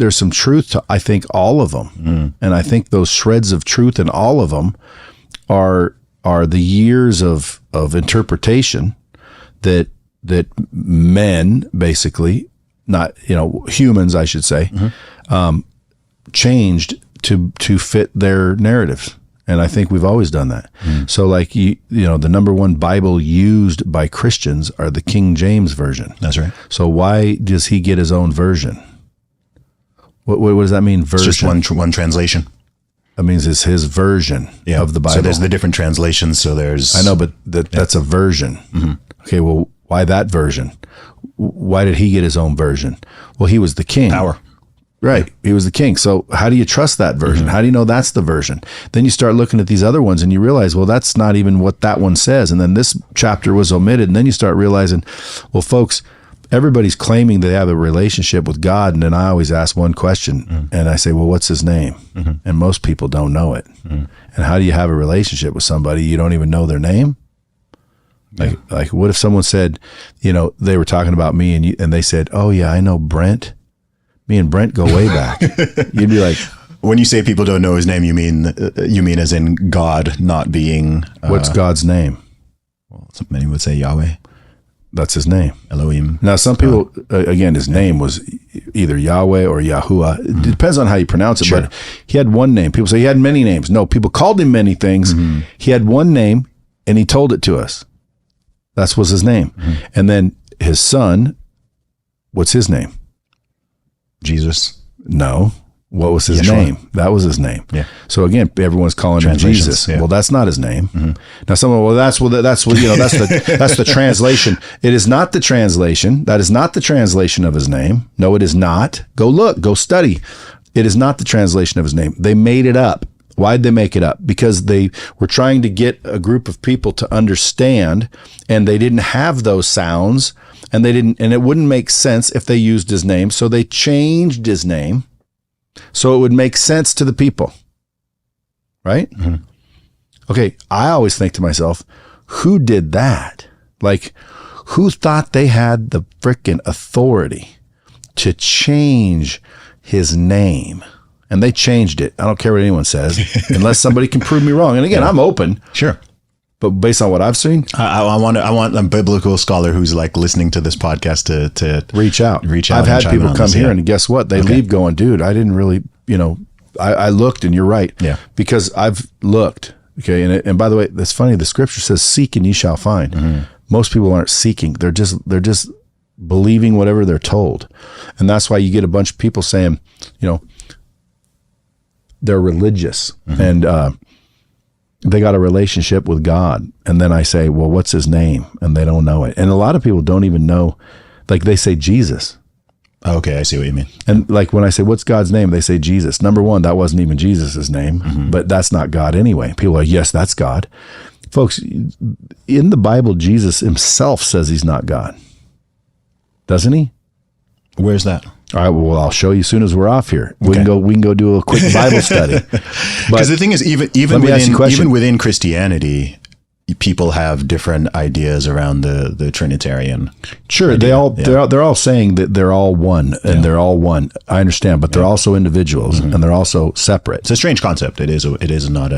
there's some truth to, I think, all of them. And I think those shreds of truth in all of them are the years of interpretation that men, basically, not, humans, I should say, changed to fit their narratives. And I think we've always done that. So like, the number one Bible used by Christians are the King James Version. That's right. So why does he get his own version? What does that mean, version? It's just one translation. That means it's his version of the Bible. So there's the different translations. So there's... I know, but that's a version. Okay, well, why that version? Why did he get his own version? Well, he was the king. Power. Right. He was the king. So how do you trust that version? How do you know that's the version? Then you start looking at these other ones and you realize, well, that's not even what that one says. And then this chapter was omitted. And then you start realizing, well, folks, everybody's claiming they have a relationship with God. And then I always ask one question and I say, well, what's his name? And most people don't know it. And how do you have a relationship with somebody you don't even know their name? Like what if someone said, they were talking about me and they said, oh yeah, I know Brent. Me and Brent go way back. You'd be like, when you say people don't know his name, you mean as in God not being... what's God's name? Well, many would say Yahweh. That's his name. Elohim. Now, some people, again, his name was either Yahweh or Yahuwah. It depends on how you pronounce it, but he had one name. People say he had many names. No, people called him many things. He had one name, and he told it to us. That was his name. And then his son, what's his name? Jesus. No. What was his name? That was his name. Yeah. So again, everyone's calling him Jesus. Yeah. Well, that's not his name. Now, someone, that's the translation. It is not the translation. That is not the translation of his name. No, it is not. Go look. Go study. It is not the translation of his name. They made it up. Why'd they make it up? Because they were trying to get a group of people to understand, and they didn't have those sounds. And it wouldn't make sense if they used his name. So they changed his name so it would make sense to the people. Right? Okay. I always think to myself, who did that? Like, who thought they had the frickin' authority to change his name? And they changed it. I don't care what anyone says, unless somebody can prove me wrong. And again, I'm open. Sure. But based on what I've seen, I want a biblical scholar who's like listening to this podcast to reach out. I've had people come here and guess what? They leave going, dude, I didn't really, I looked and you're right. Yeah. Because I've looked. Okay. And by the way, that's funny. The scripture says, seek and ye shall find. Most people aren't seeking. They're just believing whatever they're told. And that's why you get a bunch of people saying, they're religious and, they got a relationship with God. And then I say, well, what's his name? And they don't know it. And a lot of people don't even know, like they say Jesus. Okay, I see what you mean. And like when I say, what's God's name? They say Jesus. Number one, that wasn't even Jesus's name, but that's not God anyway. People are, yes, that's God. Folks, in the Bible, Jesus himself says he's not God. Doesn't he? Where's that? All right, well, I'll show you as soon as we're off here. We can go do a quick Bible study. Because the thing is, even within Christianity, people have different ideas around the Trinitarian. Sure, idea. They're all saying that they're all one and they're all one. I understand, but they're also individuals and they're also separate. It's a strange concept. It is not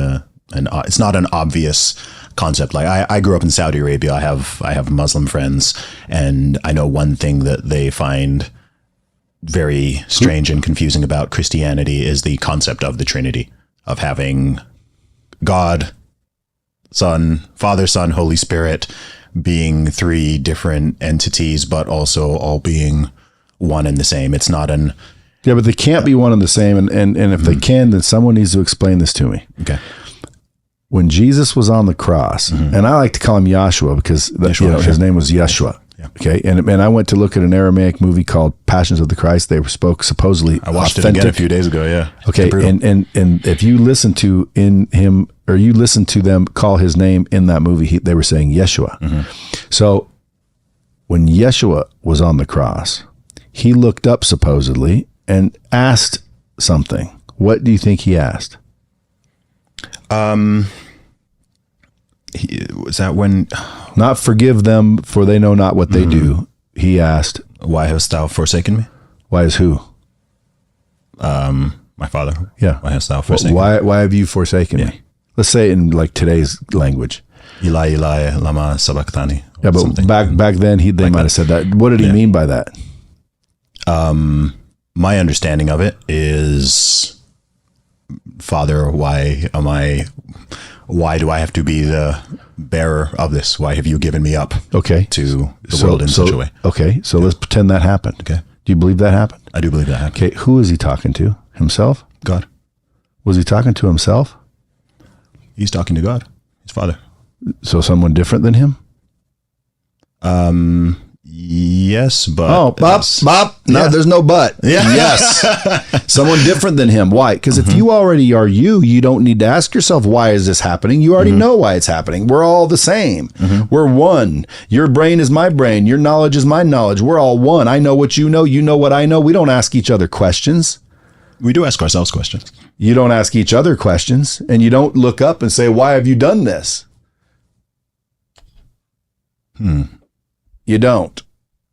it's not an obvious concept. Like I grew up in Saudi Arabia. I have Muslim friends, and I know one thing that they find very strange and confusing about Christianity is the concept of the Trinity, of having God, Son, Father, Son, Holy Spirit being three different entities, but also all being one and the same. It's not an... Yeah, but they can't be one and the same. And if they can, then someone needs to explain this to me. Okay. When Jesus was on the cross, and I like to call him Yahshua because his name was Yeshua. Yeah. Okay. And I went to look at an Aramaic movie called Passions of the Christ. They spoke supposedly I watched it again a few days ago. Yeah. Okay. And if you listen to you listen to them call his name in that movie, they were saying Yeshua. So when Yeshua was on the cross, he looked up supposedly and asked something. What do you think he asked? Was that when... Not forgive them, for they know not what they do. He asked, why hast thou forsaken me? Why is who? My Father. Yeah. Why hast thou forsaken me? Why have you forsaken me? Let's say it in like today's language. Eli, Eli, lama sabachthani. Yeah, but something. back then they might have said that. What did he mean by that? My understanding of it is, Father, why do I have to be the bearer of this? Why have you given me up to the world in such a way? Okay, so let's pretend that happened. Okay. Do you believe that happened? I do believe that happened. Okay, who is he talking to? Himself? God. Was he talking to himself? He's talking to God, his Father. So someone different than him? Yes, but... Bob. No, there's no but. Yeah. Yes. Someone different than him. Why? Because if you already are you don't need to ask yourself, why is this happening? You already know why it's happening. We're all the same. We're one. Your brain is my brain. Your knowledge is my knowledge. We're all one. I know what you know what I know. We don't ask each other questions. We do ask ourselves questions. You don't ask each other questions, and you don't look up and say, why have you done this? You don't.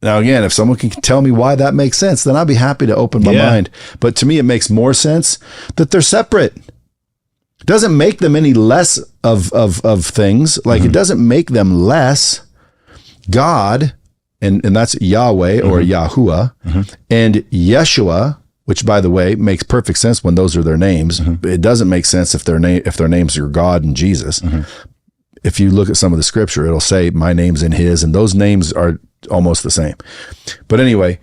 Now, again, if someone can tell me why that makes sense, then I'll be happy to open my mind. But to me, it makes more sense that they're separate. It doesn't make them any less of things. Like, it doesn't make them less. God, and that's Yahweh or Yahuwah, and Yeshua, which, by the way, makes perfect sense when those are their names. It doesn't make sense if their names are God and Jesus. If you look at some of the scripture, it'll say my name's in his, and those names are almost the same. But anyway,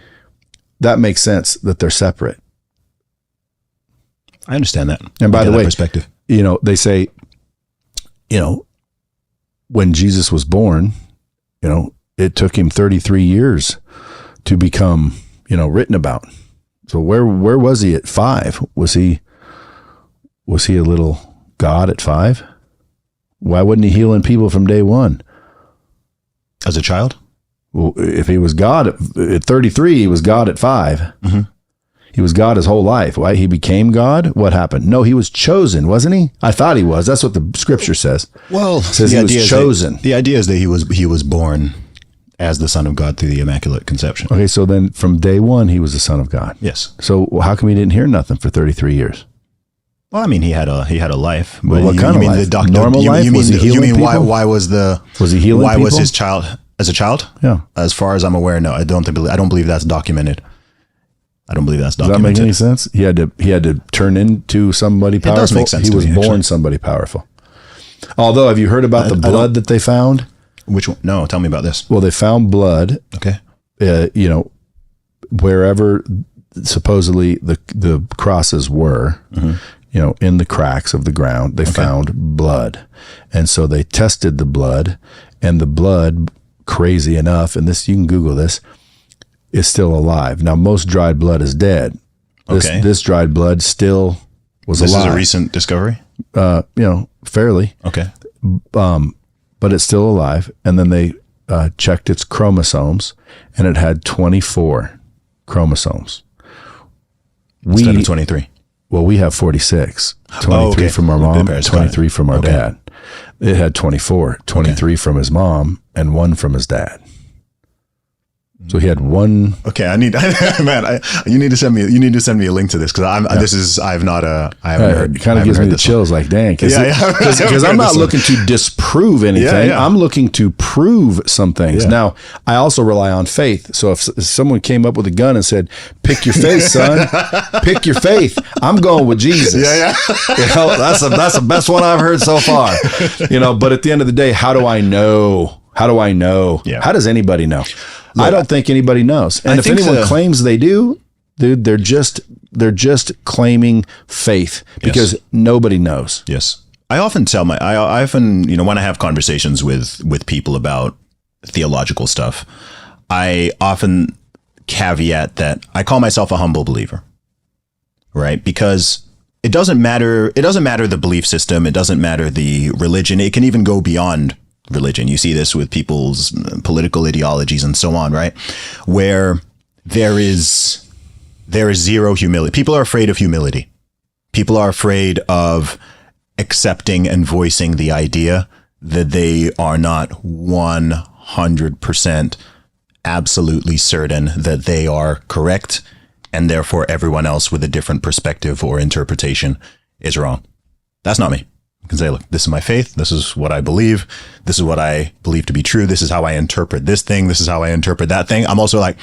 that makes sense that they're separate. I understand that. And by the way, perspective. They say, when Jesus was born, it took him 33 years to become, written about. So where was he at 5? Was he a little God at 5? Why wasn't he healing people from day one? As a child? Well, if he was God at 33, he was God at 5. He was God his whole life. Why? He became God? What happened? No, he was chosen, wasn't he? I thought he was. That's what the scripture says. Well, it says he was chosen. The idea is that he was born as the Son of God through the Immaculate Conception. Okay, so then from day one, he was the Son of God. Yes. So how come he didn't hear nothing for 33 years? Well, I mean, he had a life. Well, what kind of life? Normal life? Was he healing people? Why was he healing why people? was his child as a child? Yeah. As far as I'm aware, no. I don't believe that's documented. Does that make any sense? He had to turn into somebody powerful. It does make sense. He was born somebody powerful. Although, have you heard about the blood that they found? Which one? No, tell me about this. Well, they found blood. Okay. Wherever supposedly the crosses were, in the cracks of the ground, they found blood. And so they tested the blood, and the blood, crazy enough, and this, you can Google this, is still alive. Now, most dried blood is dead. This dried blood still was alive. This is a recent discovery? Fairly. Okay. But it's still alive. And then they checked its chromosomes, and it had 24 chromosomes. Instead of 23. Well, we have 46. 23 from our mom, 23 from our dad. It had 24, 23 from his mom, and 1 from his dad. So he had 1. Okay, you need to send me a link to this, because I haven't heard. It kind of gives me the chills, like, dang, because I'm not looking to disprove anything. I'm looking to prove some things. Now, I also rely on faith. So if someone came up with a gun and said, "Pick your faith, son, pick your faith," I'm going with Jesus. That's the best one I've heard so far. But at the end of the day, how do I know? Yeah. How does anybody know? Look, I don't think anybody knows. And if anyone claims they do, dude, they're just claiming faith, because nobody knows. Yes. I often when I have conversations with people about theological stuff, I often caveat that I call myself a humble believer, right? Because it doesn't matter the belief system. It doesn't matter the religion. It can even go beyond religion. You see this with people's political ideologies and so on, right? Where there is zero humility. People are afraid of humility. People are afraid of accepting and voicing the idea that they are not 100% absolutely certain that they are correct and therefore everyone else with a different perspective or interpretation is wrong. That's not me. I can say, look, this is my faith. This is what I believe. This is what I believe to be true. This is how I interpret this thing. This is how I interpret that thing. I'm also like,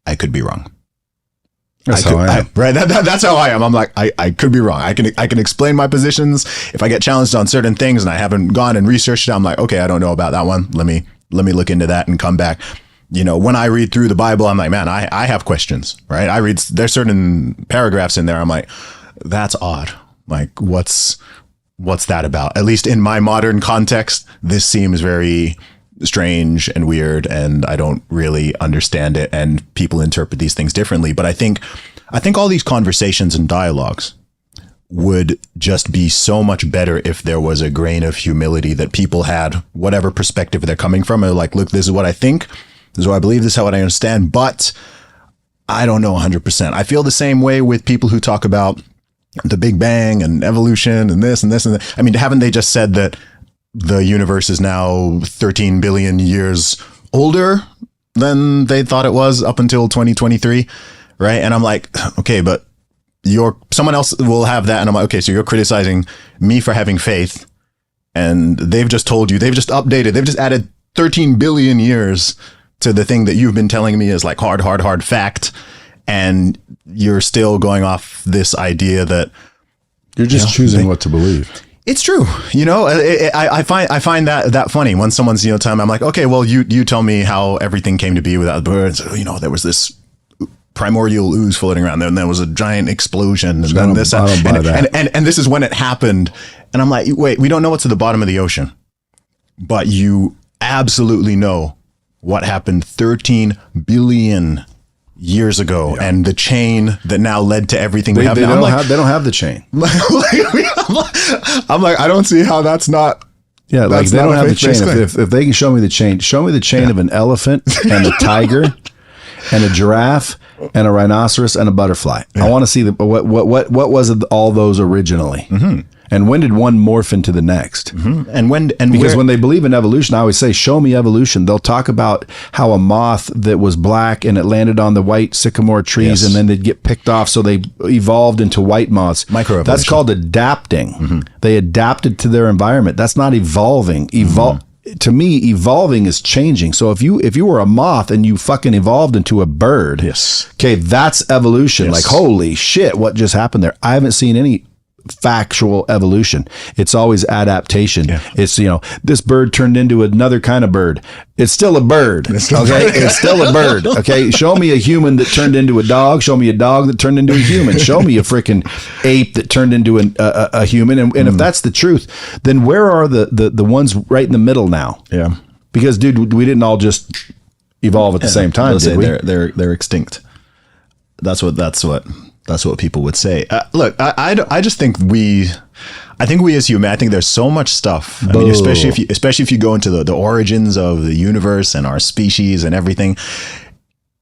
I could be wrong. That's how I am. Right. That's how I am. I'm like, I could be wrong. I can explain my positions. If I get challenged on certain things and I haven't gone and researched it, I'm like, okay, I don't know about that one. Let me look into that and come back. You know, when I read through the Bible, I'm like, man, I have questions, right? There's certain paragraphs in there. I'm like, that's odd. Like, what's that about? At least in my modern context, this seems very strange and weird, and I don't really understand it, and people interpret these things differently. But I think all these conversations and dialogues would just be so much better if there was a grain of humility that people had, whatever perspective they're coming from. They're like, look, this is what I think, this is what I believe, this is what I understand, but I don't know 100%. I feel the same way with people who talk about the Big Bang and evolution and this and this and that. I mean, haven't they just said that the universe is now 13 billion years older than they thought it was up until 2023, right? And I'm like, okay, but someone else will have that. And I'm like, okay, so you're criticizing me for having faith, and they've just told you, they've just added 13 billion years to the thing that you've been telling me is like hard fact. And you're still going off this idea that you're just choosing what to believe. It's true. You know, I find that funny when someone's, telling me, I'm like, okay, well, you tell me how everything came to be without birds. There was this primordial ooze floating around there, and there was a giant explosion, and then this, and this is when it happened. And I'm like, wait, we don't know what's at the bottom of the ocean, but you absolutely know what happened 13 billion years ago, and the chain that now led to everything we have now. They don't have the chain. I'm like, I don't see how that's not. Yeah, like they don't have the chain. If they can show me the chain of an elephant and a tiger and a giraffe and a rhinoceros and a butterfly. Yeah. I want to see what was all those originally. Mm-hmm. And when did one morph into the next? Mm-hmm. Because when they believe in evolution, I always say, show me evolution. They'll talk about how a moth that was black and it landed on the white sycamore trees, and then they'd get picked off, so they evolved into white moths. Microevolution. That's called adapting. Mm-hmm. They adapted to their environment. That's not evolving. To me, evolving is changing. So if you were a moth and you fucking evolved into a bird, okay, that's evolution. Like, holy shit, what just happened there? I haven't seen any factual evolution. It's always adaptation. Yeah. It's, this bird turned into another kind of bird. It's still a bird. It's still a bird. Okay. Show me a human that turned into a dog. Show me a dog that turned into a human. Show me a freaking ape that turned into a human. And if that's the truth, then where are the ones right in the middle now? Yeah. Because, dude, we didn't all just evolve at the same time, did we? They're extinct. That's what people would say. Look, I just think I think we as human, I think there's so much stuff. I mean, especially if you go into the origins of the universe and our species and everything,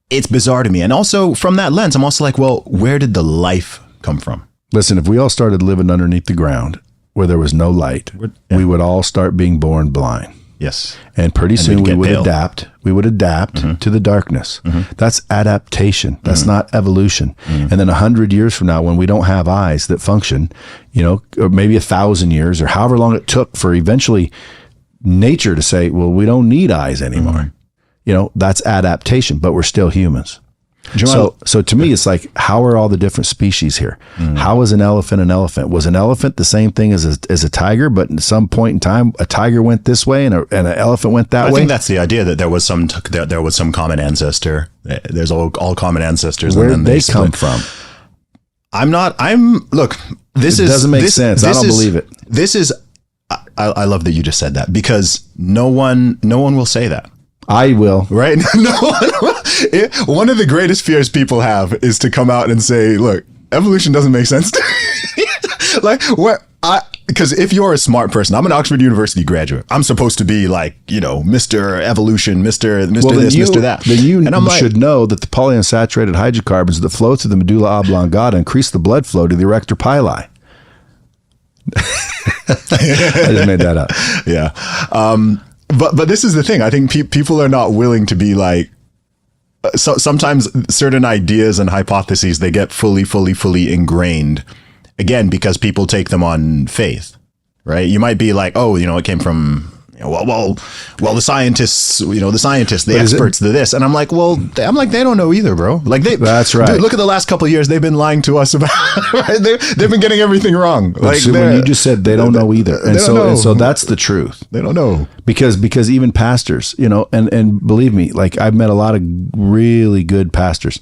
it's bizarre to me. And also from that lens, I'm also like, well, where did the life come from? Listen, if we all started living underneath the ground where there was no light, we would all start being born blind. Yes. And pretty soon we would adapt. We would adapt to the darkness. Mm-hmm. That's adaptation. That's not evolution. Mm-hmm. And then 100 years from now, when we don't have eyes that function, or maybe 1,000 years or however long it took for eventually nature to say, well, we don't need eyes anymore. Mm-hmm. That's adaptation, but we're still humans. So to me, it's like, how are all the different species here? Mm. How is an elephant an elephant? Was an elephant the same thing as a tiger, but at some point in time, a tiger went this way and an elephant went that way? I think that's the idea, that there was some common ancestor. There's all common ancestors. Where did they come from? Look, this doesn't make sense. I don't believe it. This is, I love that you just said that, because no one will say that. I will. Right? One of the greatest fears people have is to come out and say, look, evolution doesn't make sense to me. Like, what? Because if you're a smart person, I'm an Oxford University graduate. I'm supposed to be like, Mr. Evolution, Mr. this, Mr. that. Then you should know that the polyunsaturated hydrocarbons that flow through the medulla oblongata increase the blood flow to the erector pili. I just made that up. Yeah. But this is the thing. I think people are not willing to be like, so sometimes certain ideas and hypotheses, they get fully ingrained, again, because people take them on faith, right? You might be like, oh, it came from, well, the scientists, the experts, this. And I'm like, they don't know either, bro. Like that's right. Dude, look at the last couple of years. They've been lying to us about, right? They've been getting everything wrong. Like when you just said they don't know either. And so that's the truth. They don't know. Because even pastors, and believe me, like I've met a lot of really good pastors.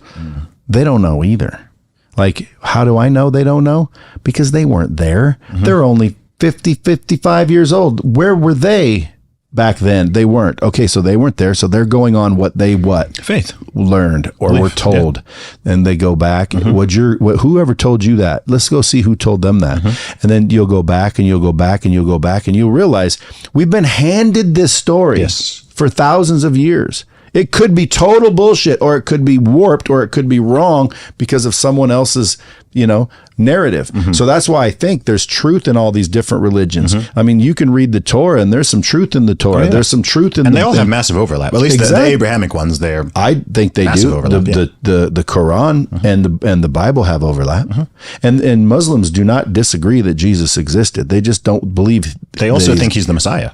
They don't know either. Like, how do I know they don't know? Because they weren't there. They're only 50, 55 years old. Where were they back then? They weren't. Okay, so they weren't there. So they're going on what they faith learned or were told. Yeah. And they go back. Whoever told you that, let's go see who told them that. And then you'll go back and you'll go back and you'll go back and you'll realize we've been handed this story for thousands of years. It could be total bullshit, or it could be warped, or it could be wrong because of someone else's, narrative. So that's why I think there's truth in all these different religions. I mean, you can read the Torah and there's some truth in the Torah. Oh, yeah. There's some truth in and they all have massive overlap. At least the Abrahamic ones there. I think they do. Overlap, the Quran and the Bible have overlap. And Muslims do not disagree that Jesus existed. They just don't believe. They also think he's the Messiah.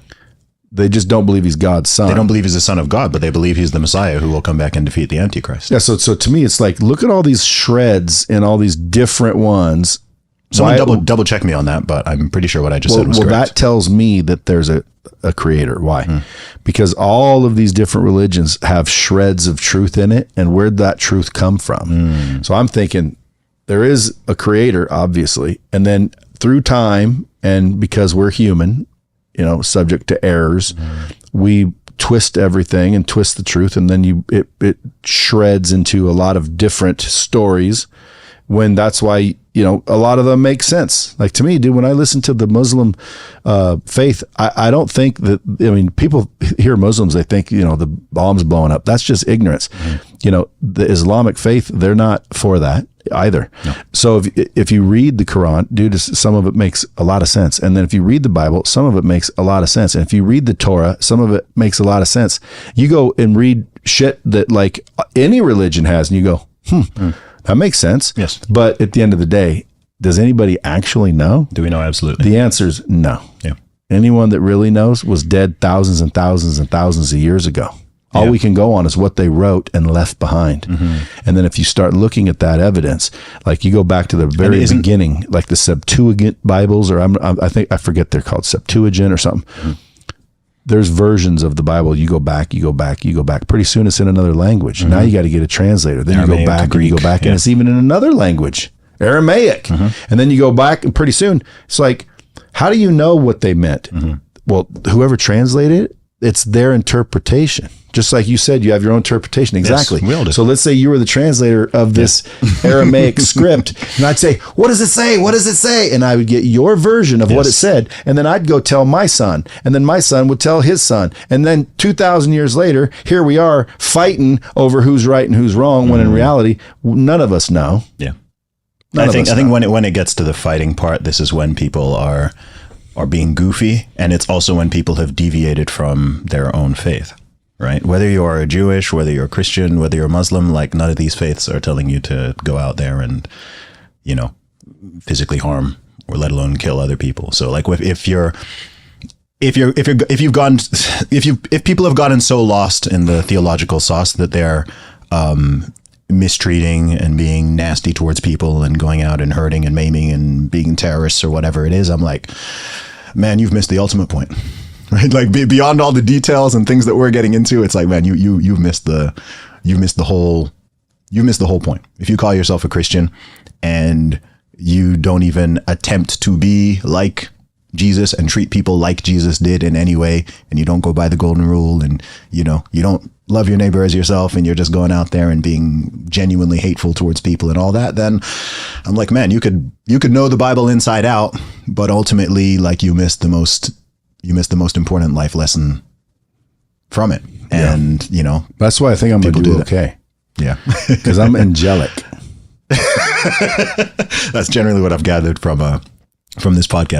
They just don't believe he's God's son. They don't believe he's the son of God, but they believe he's the Messiah who will come back and defeat the Antichrist. Yeah. So to me, it's like, look at all these shreds and all these different ones. Someone double check me on that, but I'm pretty sure what I just said was correct. Well, that tells me that there's a creator. Why? Because all of these different religions have shreds of truth in it. And where'd that truth come from? So I'm thinking there is a creator, obviously. And then through time, and because we're human, subject to errors, we twist everything and twist the truth, and then it shreds into a lot of different stories, when that's why a lot of them make sense. Like, to me, dude, when I listen to the Muslim faith, I don't think that, people hear Muslims, they think the bomb's blowing up. That's just ignorance. The Islamic faith, they're not for that either. No. So if you read the Quran, dude, some of it makes a lot of sense. And then if you read the Bible, some of it makes a lot of sense. And if you read the Torah, some of it makes a lot of sense. You go and read shit that like any religion has, and you go, that makes sense. Yes. But at the end of the day, does anybody actually know? Do we know? Absolutely. The answer is no. Yeah. Anyone that really knows was dead thousands and thousands and thousands of years ago. All we can go on is what they wrote and left behind. And then if you start looking at that evidence, like you go back to the very beginning, like the Septuagint Bibles, or I forget they're called Septuagint or something. There's versions of the Bible. You go back. Pretty soon it's in another language. Now you got to get a translator. Then Aramaic, you go back and you go back and it's even in another language, Aramaic. And then you go back and pretty soon it's like, how do you know what they meant? Well, whoever translated it, it's their interpretation. Just like you said, you have your own interpretation. Exactly. Yes, so let's say you were the translator of this Aramaic script, and I'd say, what does it say? What does it say? And I would get your version of what it said, and then I'd go tell my son, and then my son would tell his son. And then 2,000 years later, here we are fighting over who's right and who's wrong, when in reality, none of us know. Yeah. I think when it gets to the fighting part, this is when people are being goofy, and it's also when people have deviated from their own faith. Right? Whether you're Jewish, whether you're Christian, whether you're Muslim, like none of these faiths are telling you to go out there and, physically harm or let alone kill other people. So like if people have gotten so lost in the theological sauce that they're mistreating and being nasty towards people and going out and hurting and maiming and being terrorists or whatever it is, I'm like, man, you've missed the ultimate point. Right, like beyond all the details and things that we're getting into, it's like, man, you've missed the whole point. If you call yourself a Christian and you don't even attempt to be like Jesus and treat people like Jesus did in any way, and you don't go by the golden rule, and you don't love your neighbor as yourself, and you're just going out there and being genuinely hateful towards people and all that, then I'm like, man, you could know the Bible inside out, but ultimately, like, you missed the most important life lesson from it. And, that's why I think I'm going to do okay. Yeah. Because I'm angelic. That's generally what I've gathered from this podcast.